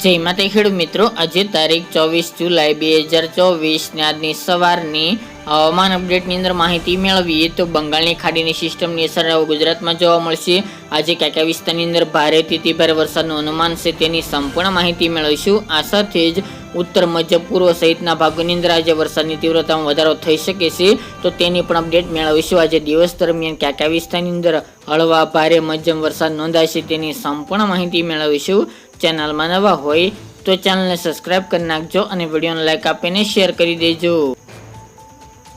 જય માતા ખેડૂત મિત્રો, આજે તારીખ 24 જુલાઈ 2024 ને આજની સવારની હવામાન અપડેટની અંદર માહિતી મેળવીએ તો બંગાળની ખાડીની સિસ્ટમની અસર ગુજરાતમાં જોવા મળશે. આજે કયા કયા વિસ્તારની અંદર ભારેથી અતિ ભારે વરસાદનું અનુમાન છે તેની સંપૂર્ણ માહિતી મેળવીશું. આ સાથે જ ઉત્તર મધ્ય પૂર્વ સહિતના ભાગોની અંદર આજે વરસાદની તીવ્રતામાં વધારો થઈ શકે છે તો તેની પણ અપડેટ મેળવીશું. આજે દિવસ દરમિયાન કયા કયા વિસ્તારની અંદર હળવા ભારે મધ્યમ વરસાદ નોંધાશે તેની સંપૂર્ણ માહિતી મેળવીશું. ચેનલમાં નવા હોય તો ચેનલને સબસ્ક્રાઇબ કરી નાખજો અને વિડીયોને લાઈક આપીને શેર કરી દેજો.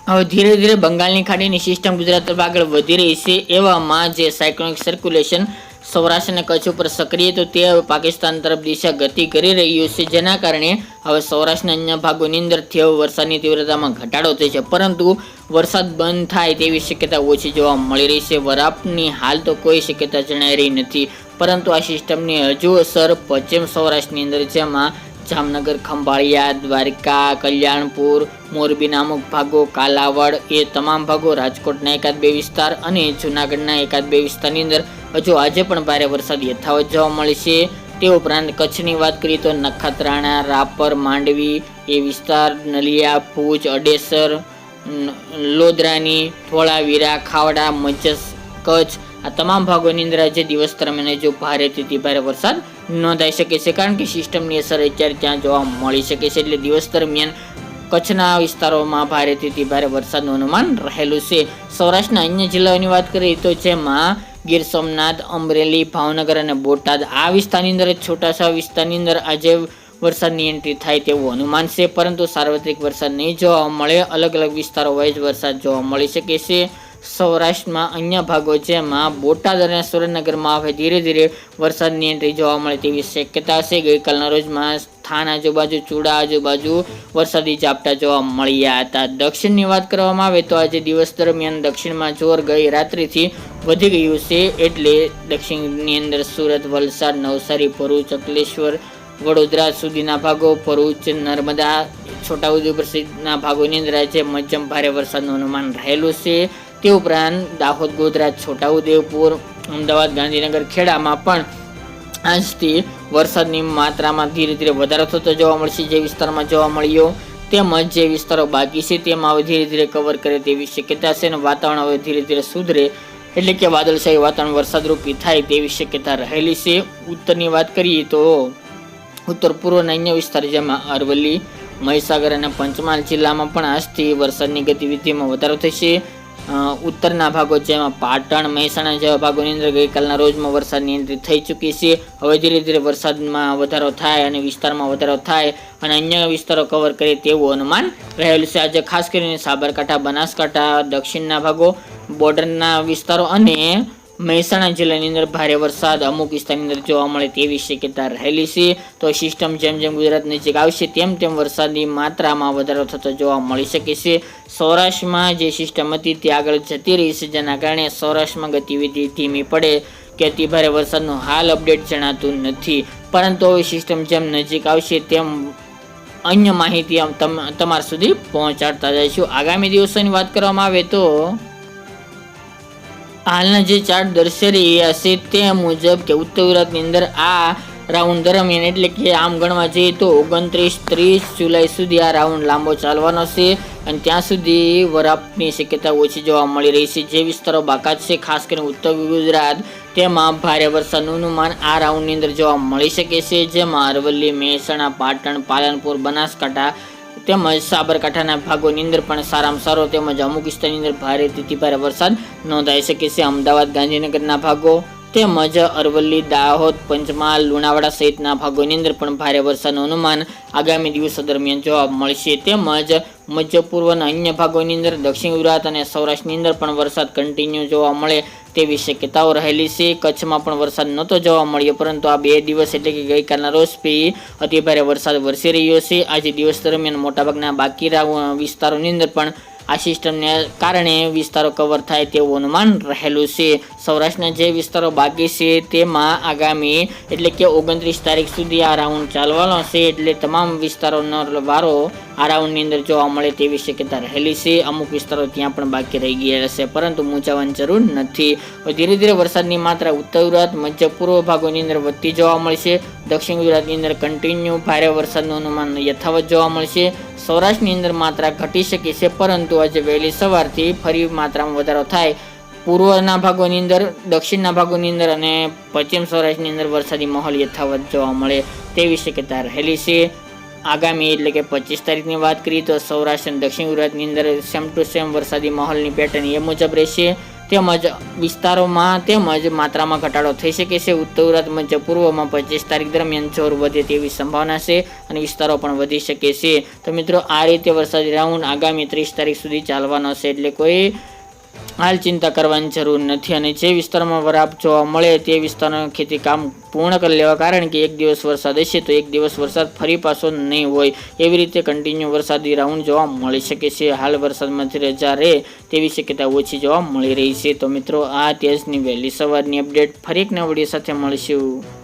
હવે ધીરે ધીરે બંગાળની ખાડીની સિસ્ટમ ગુજરાત તરફ આગળ વધી રહી છે. એવામાં જે સાયક્લોનિક સર્ક્યુલેશન સૌરાષ્ટ્ર અને કચ્છ ઉપર સક્રિય તો તે હવે પાકિસ્તાન તરફ દિશા ગતિ કરી રહ્યું છે, જેના કારણે હવે સૌરાષ્ટ્રના અન્ય ભાગોની અંદરથી હવે વરસાદની તીવ્રતામાં ઘટાડો થશે, પરંતુ વરસાદ બંધ થાય તેવી શક્યતા ઓછી જોવા મળી રહી છે. વરાપની હાલ તો કોઈ શક્યતા જણાઈ રહી નથી, પરંતુ આ સિસ્ટમની હજુ અસર પશ્ચિમ સૌરાષ્ટ્રની અંદર, જેમાં જામનગર, ખંભાળિયા, દ્વારકા, કલ્યાણપુર, મોરબીના અમુક ભાગો, કાલાવડ, એ તમામ ભાગો, રાજકોટના એકાદ બે વિસ્તાર અને જૂનાગઢના એકાદ બે વિસ્તારની અંદર હજુ આજે પણ ભારે વરસાદ યથાવત જોવા મળે છે. તે ઉપરાંત કચ્છની વાત કરીએ તો નખત્રાણા, રાપર, માંડવી એ વિસ્તાર, નલિયા, ભુજ, અડેસર, લોધરાની, ધોળાવીરા, ખાવડા, મચસ, કચ્છ આ તમામ ભાગોની અંદર આજે દિવસ દરમિયાન જો ભારેથી અતિ ભારે વરસાદ નોંધાઈ શકે છે, કારણ કે સિસ્ટમની અસર અત્યારે ત્યાં જોવા મળી શકે છે. એટલે દિવસ દરમિયાન કચ્છના વિસ્તારોમાં ભારેથી અતિ ભારે વરસાદનું અનુમાન રહેલું છે. સૌરાષ્ટ્રના અન્ય જિલ્લાઓની વાત કરીએ તો જેમાં ગીર સોમનાથ, અમરેલી, ભાવનગર અને બોટાદ આ વિસ્તારની અંદર, છોટાછવાયા વિસ્તારની અંદર આજે વરસાદની એન્ટ્રી થાય તેવું અનુમાન છે, પરંતુ સાર્વત્રિક વરસાદ નહીં જોવા મળે. અલગ અલગ વિસ્તારો વાઇઝ વરસાદ જોવા મળી શકે છે. સૌરાષ્ટ્રમાં અન્ય ભાગો જેમાં બોટાદ અને સુરેન્દ્રનગરમાં હવે ધીરે ધીરે વરસાદની એન્ટ્રી જોવા મળે તેવી શક્યતા છે. ગઈકાલના રોજમાં સ્થાન આજુબાજુ, ચૂડા આજુબાજુ વરસાદી ઝાપટા જોવા મળ્યા હતા. દક્ષિણની વાત કરવામાં આવે તો આજે દિવસ દરમિયાન દક્ષિણમાં જોર ગઈ રાત્રિથી વધી ગયું છે, એટલે દક્ષિણની અંદર સુરત, વલસાડ, નવસારી, ભરૂચ, અંકલેશ્વર, વડોદરા સુધીના ભાગો, ભરૂચ, નર્મદા, છોટાઉદેપુર સહિતના ભાગોની અંદર આજે મધ્યમ ભારે વરસાદનું અનુમાન રહેલું છે. તે ઉપરાંત દાહોદ, ગોધરા, છોટાઉદેપુર, અમદાવાદ, ગાંધીનગર, ખેડામાં પણ આજથી વરસાદની માત્રામાં ધીરે ધીરે વધારો થતો જોવા મળશે. જે વિસ્તારમાં જોવા મળ્યો તેમજ જે વિસ્તારો બાકી છે તેમાં હવે ધીરે ધીરે કવર કરે તેવી શક્યતા છે અને વાતાવરણ હવે ધીરે ધીરે સુધરે, એટલે કે વાદળછાયું વાતાવરણ વરસાદરૂપી થાય તેવી શક્યતા રહેલી છે. ઉત્તરની વાત કરીએ તો ઉત્તર પૂર્વના અન્ય વિસ્તાર જેમાં અરવલ્લી, મહીસાગર અને પંચમહાલ જિલ્લામાં પણ આજથી વરસાદની ગતિવિધિમાં વધારો થશે. ઉત્તરના ભાગો જેમાં પાટણ, મહેસાણા જેવા ભાગોની અંદર ગઈકાલના રોજમાં વરસાદની એન્ટ્રી થઈ ચૂકી છે. હવે ધીરે ધીરે વરસાદમાં વધારો થાય અને વિસ્તારમાં વધારો થાય અને અન્ય વિસ્તારો કવર કરે તેવું અનુમાન રહેલું છે. આજે ખાસ કરીને સાબરકાંઠા, બનાસકાંઠા, દક્ષિણના ભાગો, બોર્ડરના વિસ્તારો અને મહેસાણા જિલ્લાની અંદર ભારે વરસાદ અમુક વિસ્તારની અંદર જોવા મળે તેવી શક્યતા રહેલી છે. તો સિસ્ટમ જેમ જેમ ગુજરાત નજીક આવશે તેમ તેમ વરસાદની માત્રામાં વધારો થતો જોવા મળી શકે છે. સૌરાષ્ટ્રમાં જે સિસ્ટમ હતી તે આગળ જતી રહી છે, જેના કારણે સૌરાષ્ટ્રમાં ગતિવિધિ ધીમી પડે કે અતિ ભારે વરસાદનું હાલ અપડેટ જણાતું નથી, પરંતુ હવે સિસ્ટમ જેમ નજીક આવશે તેમ અન્ય માહિતી તમારા સુધી પહોંચાડતા જઈશું. આગામી દિવસોની વાત કરવામાં આવે તો હાલના જે ચાર્ટ દર્શાવી રહ્યા છે તે મુજબ કે ઉત્તર ગુજરાતની અંદર આ રાઉન્ડ દરમિયાન, એટલે કે આમ ગણવા જઈએ તો 29-30 જુલાઈ સુધી આ રાઉન્ડ લાંબો ચાલવાનો છે અને ત્યાં સુધી વરાપની શક્યતા ઓછી જોવા મળી રહી છે. જે વિસ્તારો બાકાત છે, ખાસ કરીને ઉત્તર ગુજરાત, તેમાં ભારે વરસાદનું અનુમાન આ રાઉન્ડની અંદર જોવા મળી શકે છે, જેમાં અરવલ્લી, મહેસાણા, પાટણ, પાલનપુર, બનાસકાંઠા તેમજ સાબરકાંઠાના ભાગોની અંદર પણ સારામાં સારો તેમજ અમુક વિસ્તારની અંદર ભારેથી ભારે વરસાદ નોંધાઈ શકે છે. અમદાવાદ, ગાંધીનગરના ભાગો તેમજ અરવલ્લી, દાહોદ, પંચમહાલ, લુણાવાડા સહિતના ભાગોની અંદર પણ ભારે વરસાદનું અનુમાન આગામી દિવસો દરમિયાન જોવા મળશે. તેમજ મધ્ય પૂર્વના અન્ય ભાગોની અંદર, દક્ષિણ ગુજરાત અને સૌરાષ્ટ્રની અંદર પણ વરસાદ કન્ટિન્યુ જોવા મળે તેવી શક્યતાઓ રહેલી છે. કચ્છમાં પણ વરસાદ નહોતો જોવા મળ્યો, પરંતુ આ 2 દિવસ એટલે કે ગઈકાલના રોજ પછી અતિ ભારે વરસાદ વરસી રહ્યો છે. આજે દિવસ દરમિયાન મોટાભાગના બાકી વિસ્તારોની અંદર પણ આ સિસ્ટમને કારણે વિસ્તારો કવર થાય તેવું અનુમાન રહેલું છે. સૌરાષ્ટ્રના જે વિસ્તારો બાકી છે તેમાં આગામી એટલે કે 29 તારીખ સુધી આ રાઉન્ડ ચાલવાનો છે, એટલે તમામ વિસ્તારોનો વારો આ રાઉન્ડની અંદર જોવા મળે તેવી શક્યતા રહેલી છે. અમુક વિસ્તારો ત્યાં પણ બાકી રહી ગયા હશે, પરંતુ મૂંઝાવાની જરૂર નથી. ધીરે ધીરે વરસાદની માત્રા ઉત્તર ગુજરાત, મધ્ય પૂર્વ ભાગોની અંદર વધતી જોવા મળશે. દક્ષિણ ગુજરાતની અંદર કન્ટિન્યુ ભારે વરસાદનું અનુમાન યથાવત જોવા મળશે. સૌરાષ્ટ્રની અંદર માત્રા ઘટી શકે છે, પરંતુ આજે વહેલી સવારથી ફરી માત્રામાં વધારો થાય. પૂર્વના ભાગોની અંદર, દક્ષિણના ભાગોની અંદર અને પશ્ચિમ સૌરાષ્ટ્રની અંદર વરસાદી માહોલ યથાવત જોવા મળે તેવી શક્યતા રહેલી છે. આગામી એટલે કે 25 તારીખની વાત કરીએ તો સૌરાષ્ટ્ર અને દક્ષિણ ગુજરાતની અંદર સેમ ટુ સેમ વરસાદી માહોલની પેટર્ન એ મુજબ રહેશે. તેમજ વિસ્તારોમાં તેમજ માત્રામાં ઘટાડો થઈ શકે છે. ઉત્તર ગુજરાત, મધ્ય પૂર્વમાં 25 તારીખ દરમિયાન જોર વધે તેવી સંભાવના છે અને વિસ્તારો પણ વધી શકે છે. તો મિત્રો, આ રીતે વરસાદી રાઉન્ડ આગામી 30 તારીખ સુધી ચાલવાનો છે, એટલે કોઈ હાલ ચિંતા કરવાની જરૂર નથી. અને જે વિસ્તારમાં વરાપ જોવા મળે તે વિસ્તારના ખેતી કામ પૂર્ણ કરી લેવા, કારણ કે એક દિવસ વરસાદ હશે તો એક દિવસ વરસાદ ફરી પાછો નહીં હોય. એવી રીતે કન્ટિન્યુ વરસાદી રાઉન્ડ જોવા મળી શકે છે. હાલ વરસાદમાંથી રજા રહે તેવી શક્યતા ઓછી જોવા મળી રહી છે. તો મિત્રો, આ તેજની વહેલી સવારની અપડેટ. ફરી એક નવા વિડીયો સાથે મળીશું.